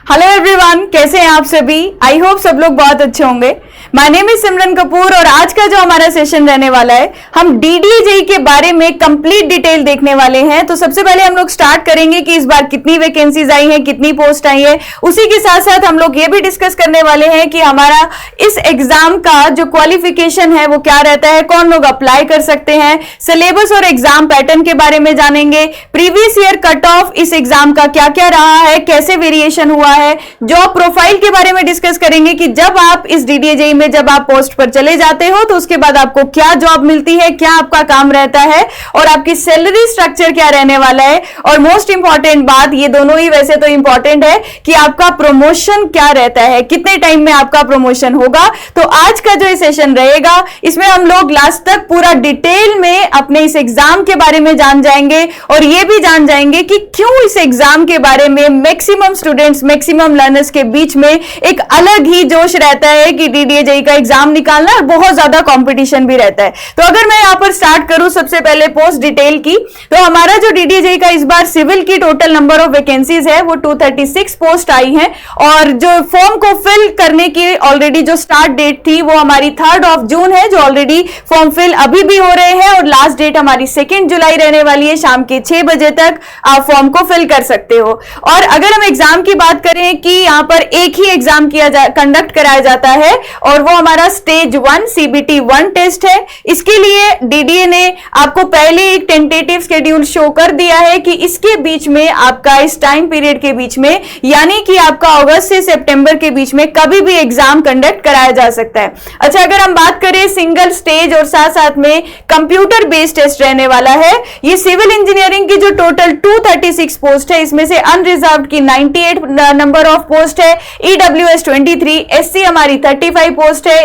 Hello everyone, कैसे हैं आप सभी। आई होप सब लोग बहुत अच्छे होंगे। माय नेम इज सिमरन कपूर और आज का जो हमारा सेशन रहने वाला है, हम डीडीए के बारे में कंप्लीट डिटेल देखने वाले हैं। तो सबसे पहले हम लोग स्टार्ट करेंगे कि इस बार कितनी वैकेंसीज आई हैं, कितनी पोस्ट आई है। उसी के साथ साथ हम लोग ये भी डिस्कस करने वाले हैं कि हमारा इस एग्जाम का जो क्वालिफिकेशन है वो क्या रहता है, कौन लोग अप्लाई कर सकते हैं, सिलेबस और एग्जाम पैटर्न के बारे में जानेंगे, प्रीवियस ईयर कट ऑफ इस एग्जाम का क्या क्या रहा है, कैसे वेरिएशन हुआ है, जॉब प्रोफाइल के बारे में डिस्कस करेंगे कि जब आप इस डीडीए में जब आप पोस्ट पर चले जाते हो तो उसके बाद आपको क्या जॉब मिलती है, क्या आपका काम रहता है और आपकी सैलरी स्ट्रक्चर क्या रहने वाला है। और मोस्ट इंपॉर्टेंट बात, ये दोनों ही वैसे तो इंपॉर्टेंट है कि आपका प्रमोशन क्या रहता है, कितने टाइम में आपका प्रमोशन होगा। तो आज का जो सेशन रहेगा इसमें हम लोग लास्ट तक पूरा डिटेल में अपने इस एग्जाम के बारे में जान जाएंगे और ये भी जान जाएंगे कि क्यों इस एग्जाम के बारे में मैक्सिमम स्टूडेंट्स, मैक्सिमम लर्नर्स के बीच में एक अलग ही जोश रहता है कि डीडीए का एग्जाम निकालना और बहुत ज्यादा कंपटीशन भी रहता है। तो अगर मैं यहां पर स्टार्ट करूं सबसे पहले पोस्ट डिटेल की, तो हमारा जो डीडीए का इस बार सिविल की टोटल नंबर ऑफ वैकेंसीज है वो 236 पोस्ट आई हैं और जो फॉर्म को फिल करने की ऑलरेडी जो स्टार्ट डेट थी वो हमारी 3 जून है, जो ऑलरेडी फॉर्म फिल अभी भी हो रहे हैं और लास्ट डेट हमारी 2 जुलाई रहने वाली है। शाम के 6 बजे तक आप फॉर्म को फिल कर सकते हो। और अगर हम एग्जाम की बात करें कि यहां पर एक ही एग्जाम कंडक्ट कराया जाता है और वो हमारा स्टेज 1 CBT 1 टेस्ट है। इसके लिए डीडीए ने आपको पहले एक टेंटेटिव शेड्यूल शो कर दिया है कि इसके बीच में आपका इस टाइम पीरियड के बीच में, यानी कि आपका अगस्त से सितंबर के बीच में कभी भी एग्जाम कंडक्ट कराया जा सकता है। अच्छा, अगर हम बात करें सिंगल स्टेज और साथ साथ में कंप्यूटर बेस्ड टेस्ट रहने वाला है। ये सिविल इंजीनियरिंग की जो टोटल 236 पोस्ट है इसमें से अनरिजर्व्ड की 98 नंबर ऑफ पोस्ट है, EWS 23, SC हमारी 35 पोस्ट है,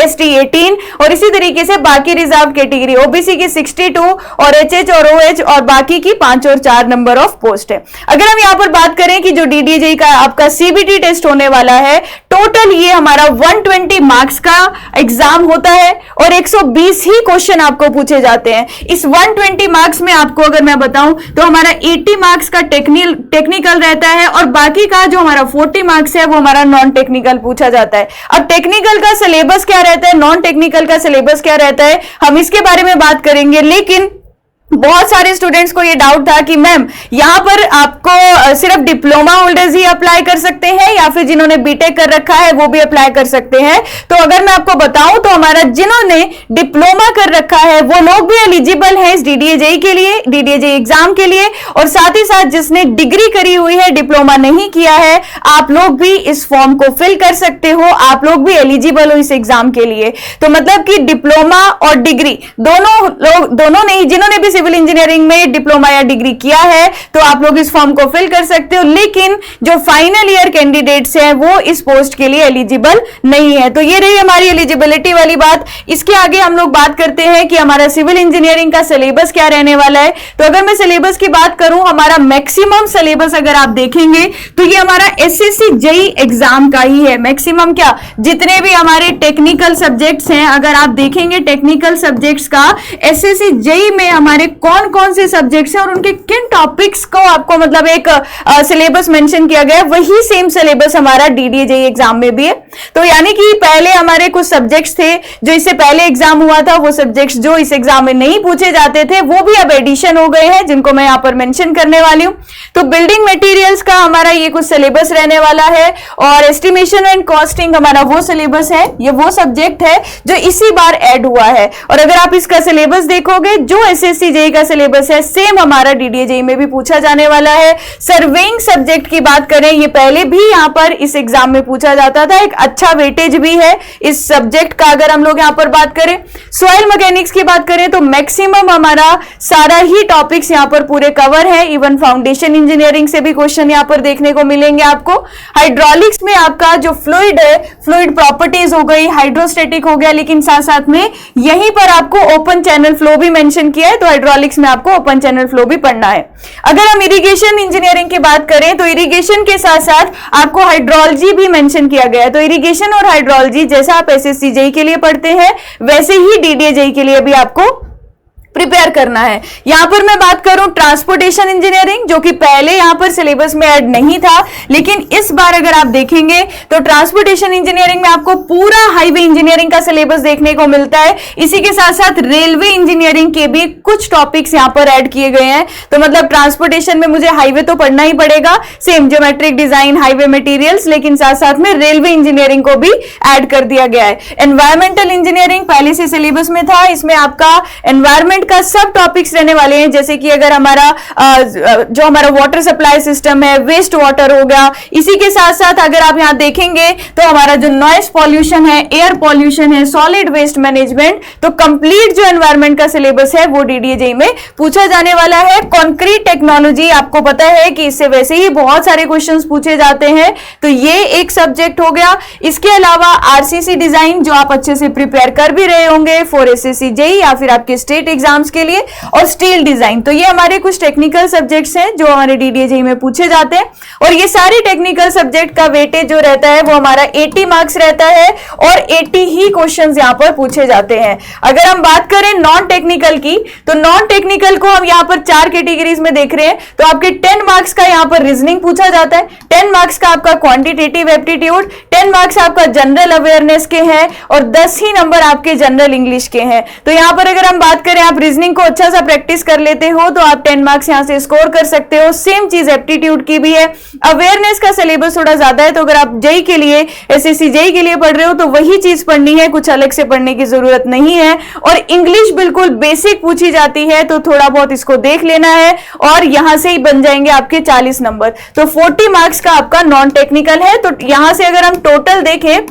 ST 18 और इसी तरीके से बाकी रिजर्व कैटेगरी OBC की 62 और HH और OH और बाकी की 5 और 4 नंबर ऑफ पोस्ट है। अगर हम यहां पर बात करें कि जो डीडीए का आपका CBT टेस्ट होने वाला है, टोटल ये हमारा 120 मार्क्स का एग्जाम होता है और 120 ही क्वेश्चन आपको पूछे जाते हैं। इस 120 मार्क्स में आपको अगर मैं बताऊं तो हमारा 80 मार्क्स का टेक्निकल रहता है और बाकी का जो हमारा 40 मार्क्स है वो हमारा नॉन टेक्निकल पूछा जाता है। अब टेक्निकल का सिलेबस क्या रहता है, नॉन टेक्निकल का सिलेबस क्या रहता है, हम इसके बारे में बात करेंगे। लेकिन बहुत सारे स्टूडेंट्स को ये डाउट था कि मैम यहां पर आपको सिर्फ डिप्लोमा होल्डर्स ही अप्लाई कर सकते हैं या फिर जिन्होंने बीटेक कर रखा है वो भी अप्लाई कर सकते हैं। तो अगर मैं आपको बताऊं तो हमारा जिन्होंने डिप्लोमा कर रखा है वो लोग भी एलिजिबल हैं इस डीडीए के लिए, डीडीए एग्जाम के लिए। और साथ ही साथ जिसने डिग्री करी हुई है, डिप्लोमा नहीं किया है, आप लोग भी इस फॉर्म को फिल कर सकते हो, आप लोग भी एलिजिबल हो इस एग्जाम के लिए। तो मतलब कि डिप्लोमा और डिग्री दोनों नहीं, जिन्होंने भी सिविल इंजीनियरिंग में डिप्लोमा या डिग्री किया है तो आप लोग इस फॉर्म को फिल कर सकते हो। लेकिन जो फाइनल ईयर कैंडिडेट्स हैं वो इस पोस्ट के लिए एलिजिबल नहीं है। तो ये रही हमारी एलिजिबिलिटी वाली बात। इसके आगे हम लोग बात करते हैं कि हमारा सिविल इंजीनियरिंग का सिलेबस क्या रहने वाला है। तो अगर मैं सिलेबस की बात करूं, हमारा मैक्सिमम सिलेबस अगर आप देखेंगे तो ये हमारा SSC JEE एग्जाम का ही है। मैक्सिमम क्या, जितने भी हमारे टेक्निकल सब्जेक्ट्स हैं, अगर आप देखेंगे टेक्निकल सब्जेक्ट्स का SSC JEE में हमारे कौन कौन से सब्जेक्ट्स हैं और उनके किन टॉपिक्स को आपको मतलब एक सिलेबस मेंशन किया गया है, वही सेम सिलेबस हमारा डीडीए एग्जाम में भी है। तो यानी कि पहले हमारे कुछ सब्जेक्ट्स थे जो इससे पहले एग्जाम हुआ था, वो सब्जेक्ट्स जो इस एग्जाम में नहीं पूछे जाते थे वो भी अब एडिशन हो गए हैं, जिनको मैं यहां पर मेंशन करने वाली हूं। तो बिल्डिंग मटेरियल्स का हमारा ये कुछ सिलेबस रहने वाला है और एस्टिमेशन एंड कॉस्टिंग हमारा वो सिलेबस है, ये वो सब्जेक्ट है जो इसी बार ऐड हुआ है। और अगर आप इसका सिलेबस देखोगे, जो SSC JEE का सिलेबस है सेम हमारा डीडीए में भी पूछा जाने वाला है। सर्वेइंग सब्जेक्ट की बात करें, ये पहले भी यहां पर इस एग्जाम में पूछा जाता था, एक अच्छा वेटेज भी है इस सब्जेक्ट का। अगर हम लोग यहां पर बात करें सॉइल मैकेनिक्स की बात करें तो मैक्सिमम हमारा सारा ही टॉपिक्स यहां पर पूरे कवर है। इवन फाउंडेशन इंजीनियरिंग से भी क्वेश्चन यहां पर देखने को मिलेंगे आपको। हाइड्रोलिक्स में आपका जो फ्लूइड है, फ्लूइड प्रॉपर्टीज हो गई, हाइड्रोस्टेटिक हो गया, लेकिन साथ साथ में यहीं पर आपको ओपन चैनल फ्लो भी मेंशन किया है, तो हाइड्रोलिक्स में आपको ओपन चैनल फ्लो भी पढ़ना है। अगर हम इरिगेशन इंजीनियरिंग की बात करें तो इरिगेशन के साथ साथ आपको हाइड्रोलॉजी भी मेंशन किया गया है। तो इरिगेशन और हाइड्रोलॉजी जैसा आप SSC JEE के लिए पढ़ते हैं वैसे ही डीडीए JEE के लिए भी आपको प्रिपेयर करना है। यहां पर मैं बात करूं ट्रांसपोर्टेशन इंजीनियरिंग, जो कि पहले यहां पर सिलेबस में ऐड नहीं था, लेकिन इस बार अगर आप देखेंगे तो ट्रांसपोर्टेशन इंजीनियरिंग में आपको पूरा हाईवे इंजीनियरिंग का सिलेबस देखने को मिलता है। इसी के साथ साथ रेलवे इंजीनियरिंग के भी कुछ टॉपिक्स यहां पर ऐड किए गए हैं। तो मतलब ट्रांसपोर्टेशन में मुझे हाईवे तो पढ़ना ही पड़ेगा, same geometric design, highway materials, लेकिन साथ साथ में रेलवे इंजीनियरिंग को भी ऐड कर दिया गया है। एनवायरमेंटल इंजीनियरिंग पहले से सिलेबस में था, इसमें आपका एनवायरमेंट का सब टॉपिक्स रहने वाले हैं, जैसे कि अगर हमारा जो हमारा वाटर सप्लाई सिस्टम है, वेस्ट वाटर हो गया। इसी के साथ साथ अगर आप यहां देखेंगे तो हमारा जो नॉइस पॉल्यूशन है, एयर पॉल्यूशन है, सॉलिड वेस्ट मैनेजमेंट, तो कंप्लीट जो एनवायरमेंट का सिलेबस है वो डीडीए में पूछा जाने वाला है। कॉन्क्रीट टेक्नोलॉजी आपको पता है कि इससे वैसे ही बहुत सारे क्वेश्चंस पूछे जाते हैं, तो ये एक सब्जेक्ट हो गया। इसके अलावा आरसीसी डिजाइन जो आप अच्छे से प्रिपेयर कर भी रहे होंगे फॉर एसएससी जेईई या फिर आपके स्टेट एग्जाम्स के लिए, और स्टील डिजाइन, तो ये हमारे कुछ टेक्निकल सब्जेक्ट्स हैं जो हमारे डीडीए जेईई में पूछे जाते हैं। और ये सारे टेक्निकल सब्जेक्ट का वेटेज जो रहता है वो हमारा 80 मार्क्स रहता है और 80 ही क्वेश्चंस यहां पर पूछे जाते हैं। अगर हम बात करें नॉन टेक्निकल की, तो नॉन टेक्निकल को हम यहां पर 4 कैटेगरीज में देख रहे हैं। तो आपके 10 मार्क्स का यहां पर रीजनिंग पूछा जाता है, 10 मार्क्स का आपका क्वांटिटेटिव एप्टीट्यूड, 10 मार्क्स आपका जनरल अवेयरनेस के हैं और 10 ही नंबर आपके जनरल इंग्लिश के हैं। तो यहां पर अगर हम बात करें, आप रीजनिंग को अच्छा सा प्रैक्टिस कर लेते हो तो आप 10 मार्क्स यहां से स्कोर कर सकते हो। सेम चीज एप्टीट्यूड की भी है। अवेयरनेस का सिलेबस थोड़ा ज्यादा है, तो अगर आप जेईई के लिए, एसएससी जेईई के लिए पढ़ रहे हो तो वही चीज पढ़नी है, कुछ अलग से पढ़ने की जरूरत नहीं है। और इंग्लिश बिल्कुल बेसिक पूछी जाती है, तो थोड़ा बहुत इसको देख लेना है और यहां से ही बन जाएंगे आपके 40 नंबर। तो 40 मार्क्स का आपका नॉन टेक्निकल है। तो यहां से अगर हम टोटल देखें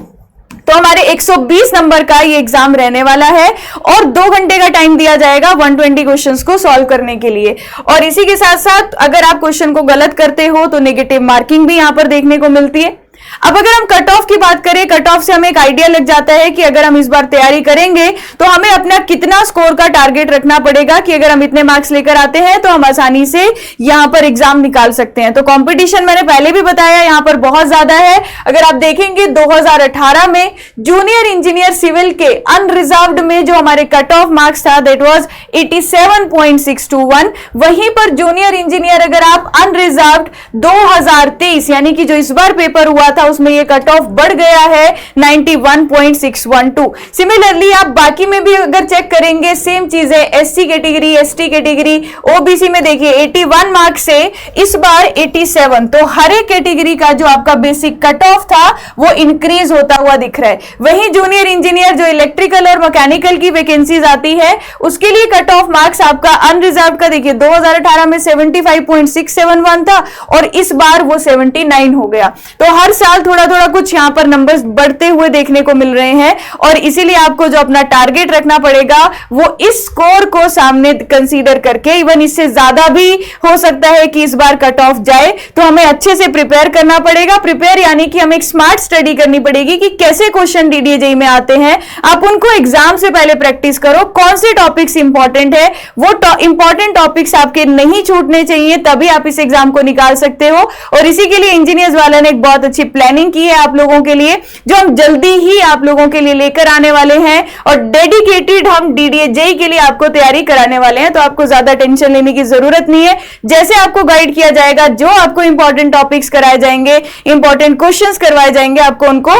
तो हमारे 120 नंबर का ये एग्जाम रहने वाला है और 2 घंटे का टाइम दिया जाएगा 120 क्वेश्चंस को सॉल्व करने के लिए। और इसी के साथ साथ अगर आप क्वेश्चन को गलत करते हो तो नेगेटिव मार्किंग भी यहां पर देखने को मिलती है। अब अगर हम कट ऑफ की बात करें, कट ऑफ से हमें एक आइडिया लग जाता है कि अगर हम इस बार तैयारी करेंगे तो हमें अपना कितना स्कोर का टारगेट रखना पड़ेगा कि अगर हम इतने मार्क्स लेकर आते हैं तो हम आसानी से यहां पर एग्जाम निकाल सकते हैं। तो कंपटीशन मैंने पहले भी बताया यहां पर बहुत ज्यादा है। अगर आप देखेंगे 2018 में जूनियर इंजीनियर सिविल के अनरिजर्व्ड में जो हमारे कट ऑफ मार्क्स था दैट वाज 87.621। वहीं पर जूनियर इंजीनियर अगर आप अनरिजर्व्ड 2023 यानी कि जो इस बार पेपर हुआ था उसमें ये कट ऑफ बढ़ गया है 91.612। सिमिलरली आप बाकी में भी अगर चेक करेंगे सेम चीज है। SC category, ST category, OBC में देखिए 81 मार्क्स से इस बार 87। तो हर एक कैटेगरी का जो आपका बेसिक कट ऑफ था वो इंक्रीज होता हुआ दिख रहा है। वहीं जूनियर इंजीनियर जो इलेक्ट्रिकल और मैकेनिकल की वैकेंसीज आती है उसके लिए कट ऑफ मार्क्स आपका अनरिजर्व का देखिए 2018 में 75.671 था और इस बार वो 79 हो गया। तो हर साल थोड़ा थोड़ा कुछ यहां पर नंबर्स बढ़ते हुए देखने को मिल रहे हैं और इसीलिए आपको जो अपना टारगेट रखना पड़ेगा वो इस स्कोर को सामने कंसीडर करके, इवन इससे ज्यादा भी हो सकता है कि इस बार कट ऑफ जाए, तो हमें अच्छे से प्रिपेयर करना पड़ेगा। प्रिपेयर यानी कि हमें एक स्मार्ट स्टडी करनी पड़ेगी कि कैसे क्वेश्चन डीडीए जेईई में आते हैं। आप उनको एग्जाम से पहले प्रैक्टिस करो, कौन से टॉपिक्स इंपॉर्टेंट है, वो इंपॉर्टेंट टॉपिक्स आपके नहीं छूटने चाहिए, तभी आप इस एग्जाम को निकाल सकते हो। और इसी के लिए इंजीनियर्स वाले ने एक बहुत अच्छी प्लानिंग की है आप लोगों के लिए, जो हम जल्दी ही आप लोगों के लिए लेकर आने वाले हैं और डेडिकेटेड हम डीडीए जेईई के लिए आपको तैयारी कराने वाले हैं। तो आपको ज्यादा टेंशन लेने की जरूरत नहीं है। जैसे आपको गाइड किया जाएगा, जो आपको इंपॉर्टेंट टॉपिक्स कराए जाएंगे, इंपॉर्टेंट क्वेश्चंस करवाए जाएंगे, आपको उनको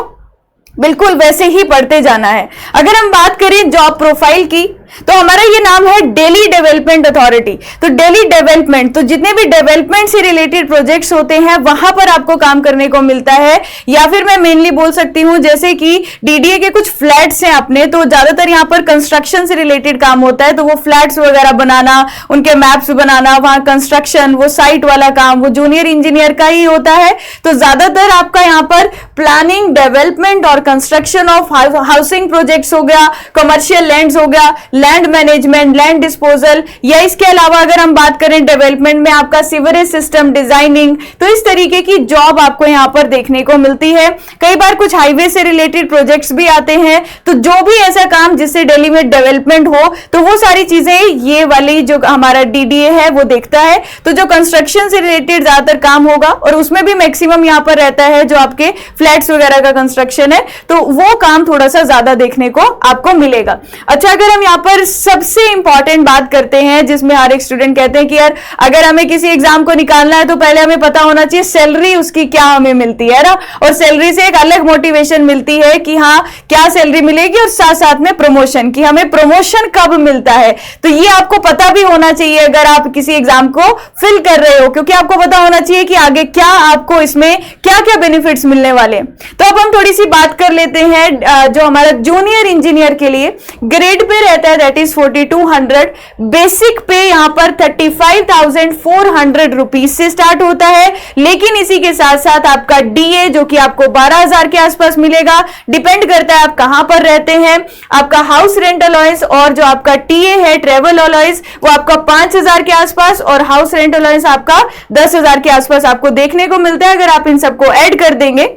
बिल्कुल वैसे ही पढ़ते जाना है। अगर हम बात करें जॉब प्रोफाइल की तो हमारा ये नाम है दिल्ली डेवलपमेंट अथॉरिटी। तो दिल्ली डेवलपमेंट, तो जितने भी डेवलपमेंट से रिलेटेड प्रोजेक्ट्स होते हैं वहां पर आपको काम करने को मिलता है। या फिर मैं मेनली बोल सकती हूं जैसे कि डीडीए के कुछ फ्लैट्स हैं अपने, तो ज्यादातर यहां पर कंस्ट्रक्शन से रिलेटेड काम होता है। तो वो फ्लैट्स वगैरह बनाना, उनके मैप्स बनाना, वहां कंस्ट्रक्शन, वो साइट वाला काम वो जूनियर इंजीनियर का ही होता है। तो ज्यादातर आपका यहां पर प्लानिंग, डेवलपमेंट और कंस्ट्रक्शन ऑफ हाउसिंग प्रोजेक्ट्स हो गया, कमर्शियल लैंड्स हो गया, लैंड मैनेजमेंट, लैंड डिस्पोजल, या इसके अलावा अगर हम बात करें डेवलपमेंट में आपका सीवरेज सिस्टम डिजाइनिंग, तो इस तरीके की जॉब आपको यहां पर देखने को मिलती है। कई बार कुछ हाईवे से रिलेटेड प्रोजेक्ट्स भी आते हैं। तो जो भी ऐसा काम जिससे दिल्ली में डेवलपमेंट हो तो वो सारी चीजें ये वाली जो हमारा डीडीए है वो देखता है। तो जो कंस्ट्रक्शन से रिलेटेड ज्यादातर काम होगा और उसमें भी मैक्सिमम यहां पर रहता है जो आपके फ्लैट्स वगैरह का कंस्ट्रक्शन है, तो वो काम थोड़ा सा ज्यादा देखने को आपको मिलेगा। अच्छा, अगर हम यहां पर सबसे इंपॉर्टेंट बात करते हैं, जिसमें हर एक स्टूडेंट कहते हैं कि यार अगर हमें किसी एग्जाम को निकालना है तो पहले हमें पता होना चाहिए सैलरी उसकी क्या हमें मिलती है ना, और सैलरी से एक अलग मोटिवेशन मिलती है कि हाँ क्या सैलरी मिलेगी, और साथ साथ में प्रमोशन की हमें प्रमोशन कब मिलता है। तो ये आपको पता भी होना चाहिए अगर आप किसी एग्जाम को फिल कर रहे हो, क्योंकि आपको पता होना चाहिए कि आगे क्या आपको इसमें क्या क्या बेनिफिट्स मिलने वाले। तो अब हम थोड़ी सी बात कर लेते हैं जो हमारा जूनियर इंजीनियर के लिए ग्रेड पे रहता है, दैट इज 4200। बेसिक पे यहां पर 35,400 रुपीज से स्टार्ट होता है, लेकिन इसी के साथ साथ आपका डीए जो कि आपको 12,000 के आसपास मिलेगा। डिपेंड करता है आप कहां पर रहते हैं। आपका हाउस रेंट अलाउंस और जो आपका टीए है ट्रेवल अलाउंस वो आपका 5,000 के आसपास, और हाउस रेंट अलाउंस आपका 10,000 के आसपास आपको देखने को मिलता है अगर आप इन सबको ऐड कर देंगे।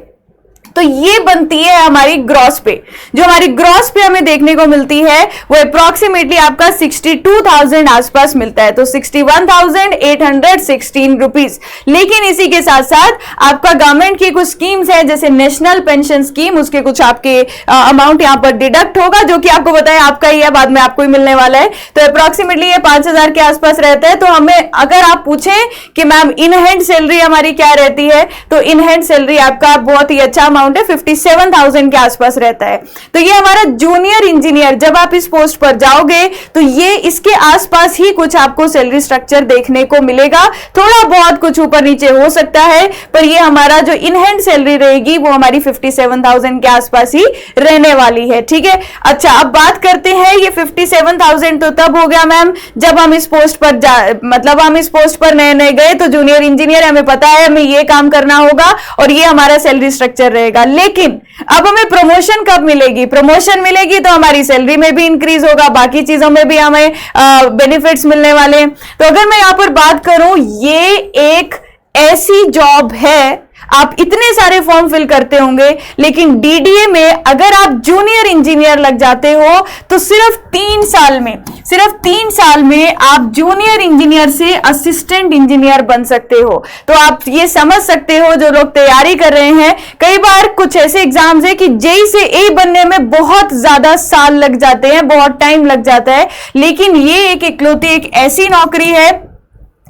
तो ये बनती है हमारी ग्रॉस पे। जो हमारी ग्रॉस पे हमें देखने को मिलती है वो अप्रोक्सीमेटली आपका 62,000 आसपास मिलता है, तो 61,816 रुपीज। लेकिन इसी के साथ साथ आपका गवर्नमेंट की कुछ स्कीम्स है, जैसे नेशनल पेंशन स्कीम, उसके कुछ आपके अमाउंट यहां पर डिडक्ट होगा, जो कि आपको बताया आपका ही है, बाद में आपको ही मिलने वाला है। तो अप्रोक्सीमेटली ये 5,000 के आसपास रहता है। तो हमें अगर आप पूछें कि मैम इन हैंड सैलरी हमारी क्या रहती है, तो इन हैंड सैलरी आपका बहुत ही अच्छा अमाउंट है, 57,000 के आसपास रहता है। तो ये हमारा जूनियर इंजीनियर, जब आप इस पोस्ट पर जाओगे तो ये इसके आसपास ही कुछ आपको सैलरी स्ट्रक्चर देखने को मिलेगा। थोड़ा बहुत कुछ ऊपर नीचे हो सकता है, पर ये हमारा जो इन हैंड सैलरी रहेगी वो हमारी 57,000 के आसपास ही रहने वाली है। ठीक है, अच्छा अब बात करते हैं, ये 57,000 तो तब हो गया मैम जब हम इस पोस्ट पर मतलब हम इस पोस्ट पर नए नए गए, तो जूनियर इंजीनियर हमें पता है हमें ये काम करना होगा और ये हमारा सैलरी स्ट्रक्चर रहेगा। लेकिन अब हमें प्रमोशन कब मिलेगी? प्रमोशन मिलेगी तो हमारी सैलरी में भी इंक्रीज होगा, बाकी चीजों में भी हमें बेनिफिट्स मिलने वाले। तो अगर मैं यहां पर बात करूं, ये एक ऐसी जॉब है, आप इतने सारे फॉर्म फिल करते होंगे, लेकिन डीडीए में अगर आप जूनियर इंजीनियर लग जाते हो तो सिर्फ 3 साल में आप जूनियर इंजीनियर से असिस्टेंट इंजीनियर बन सकते हो। तो आप ये समझ सकते हो जो लोग तैयारी कर रहे हैं, कई बार कुछ ऐसे एग्जाम्स है कि जेई से ए बनने में बहुत ज्यादा साल लग जाते हैं, बहुत टाइम लग जाता है, लेकिन ये एक इकलौती एक ऐसी नौकरी है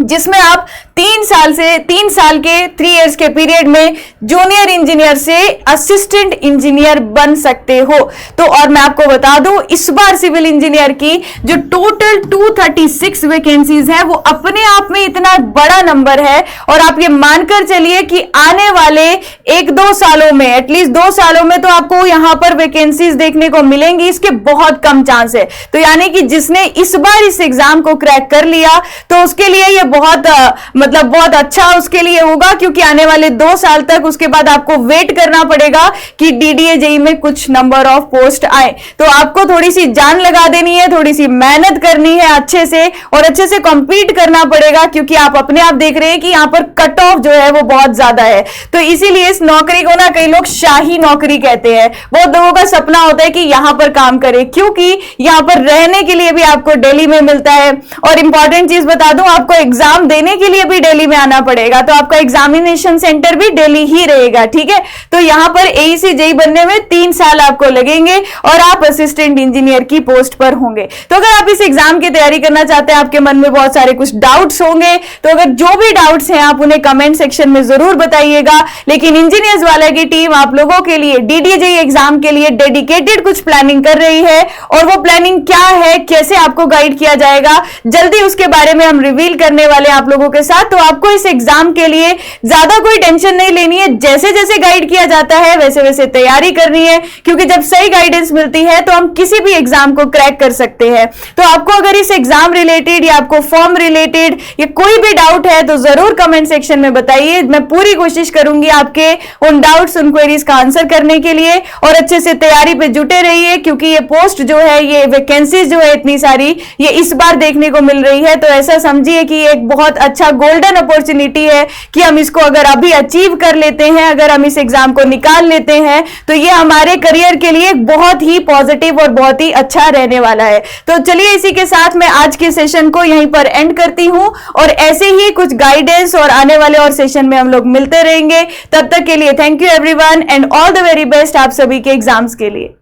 जिसमें आप 3 साल के 3 इयर्स के पीरियड में जूनियर इंजीनियर से असिस्टेंट इंजीनियर बन सकते हो। तो और मैं आपको बता दूं, इस बार सिविल इंजीनियर की जो टोटल 236 वैकेंसीज है वो अपने आप में इतना बड़ा नंबर है, और आप ये मानकर चलिए कि आने वाले 1-2 सालों में, एटलीस्ट 2 सालों में तो आपको यहां पर वैकेंसीज देखने को मिलेंगी, इसके बहुत कम चांस है। तो यानी कि जिसने इस बार इस एग्जाम को क्रैक कर लिया तो उसके लिए ये बहुत बहुत अच्छा उसके लिए होगा, क्योंकि आने वाले 2 साल तक उसके बाद आपको वेट करना पड़ेगा कि डीडीए जेई में कुछ नंबर ऑफ पोस्ट आए। तो आपको थोड़ी सी जान लगा देनी है, थोड़ी सी मेहनत करनी है अच्छे से, और अच्छे से कंपीट करना पड़ेगा, क्योंकि आप अपने आप देख रहे हैं कि यहां पर कट ऑफ जो है वो बहुत ज्यादा है। तो इसीलिए इस नौकरी को ना कई लोग शाही नौकरी कहते हैं। बहुत लोगों का सपना होता है कि यहां पर काम करें, क्योंकि यहां पर रहने के लिए भी आपको दिल्ली में मिलता है। और इंपॉर्टेंट चीज बता दूं, आपको एग्जाम देने के लिए भी दिल्ली में आना पड़ेगा, तो आपका एग्जामिनेशन सेंटर भी दिल्ली ही रहेगा। ठीक है, तो यहां पर एईसी जेई बनने में 3 साल आपको लगेंगे और आप असिस्टेंट इंजीनियर की पोस्ट पर होंगे। तो अगर आप इस एग्जाम की तैयारी करना चाहते हैं, आपके मन में बहुत सारे कुछ डाउट्स होंगे, तो अगर जो भी डाउट्स हैं आप उन्हें कमेंट सेक्शन में जरूर बताइएगा। लेकिन इंजीनियर्स वाला की टीम आप लोगों के लिए डीडीए जेई एग्जाम के लिए डेडिकेटेड कुछ प्लानिंग कर रही है, और वो प्लानिंग क्या है, कैसे आपको गाइड किया जाएगा, जल्दी उसके बारे में हम रिवील करने वाले आप लोगों के साथ। तो आपको इस एग्जाम के लिए ज्यादा कोई टेंशन नहीं लेनी है, जैसे जैसे गाइड किया जाता है वैसे वैसे तैयारी करनी है, क्योंकि जब सही गाइडेंस मिलती है तो हम किसी भी एग्जाम को क्रैक कर सकते हैं। तो आपको अगर इस एग्जाम रिलेटेड या आपको फॉर्म रिलेटेड या कोई भी डाउट है तो जरूर कमेंट सेक्शन में बताइए। मैं पूरी कोशिश करूंगी आपके उन डाउट्स, उन क्वेरीज का आंसर करने के लिए, और अच्छे से तैयारी पे जुटे रहिए, क्योंकि ये पोस्ट जो है, ये वैकेंसीज जो है इतनी सारी, ये इस बार देखने को मिल रही है। तो ऐसा समझिए कि एक बहुत अच्छा गोल्डन अपॉर्चुनिटी है कि हम इसको अगर अभी अचीव कर लेते हैं, अगर हम इस एग्जाम को निकाल लेते हैं, तो ये हमारे करियर के लिए बहुत ही पॉजिटिव और बहुत ही अच्छा रहने वाला है। तो चलिए इसी के साथ मैं आज के सेशन को यहीं पर एंड करती हूं, और ऐसे ही कुछ गाइडेंस और आने वाले और सेशन में हम लोग मिलते रहेंगे। तब तक के लिए thank you everyone, and all the very best आप सभी के एग्जाम्स के लिए।